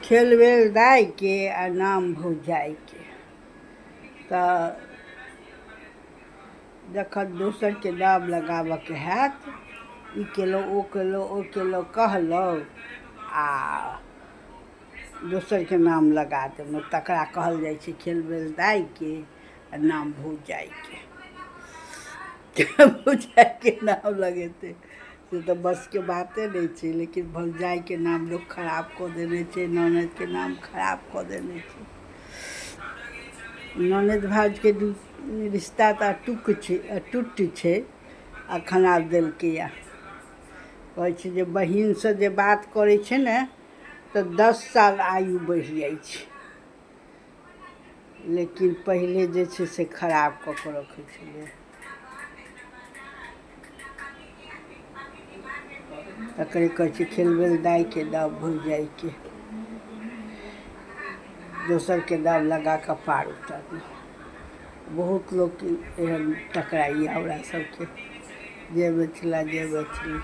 खेल वेल दाय के आ नाम भौजाई के। तऽ जखन दोसर के नाम लगाबऽ के हैत, ई केलहुँ ओ केलहुँ ओ केलहुँ कहलहुँ आ दोसर के नाम लगा देलहुँ, तकरा कहल जाइ छै खेल वेल दाय के आ नाम भौजाई के। भौजाई के नाम लगेतै से तऽ बस के बाते नहीं छै, लेकिन भौजाई के नाम लोग खराब कऽ देने छै, ननद के नाम खराब कऽ देने छै। ननद भाउज के रिश्ता तऽ अटूट छै, अखन आब देलकैया। कहै छै जे बहिन से जे बात करै छै ने तऽ 10 साल आयु बढ़ि जाइ छै, लेकिन पहिले जे छै से खराब कऽ कऽ रखै छलै। तकरे कहै छै खेल वेल दाय के नाम भौजाई के, दोसर के नाम लगा कऽ पार उतरलहुँ। बहुत लोग एहन टकराइया हमरा सबके, जे मैथिला जे मैथिली।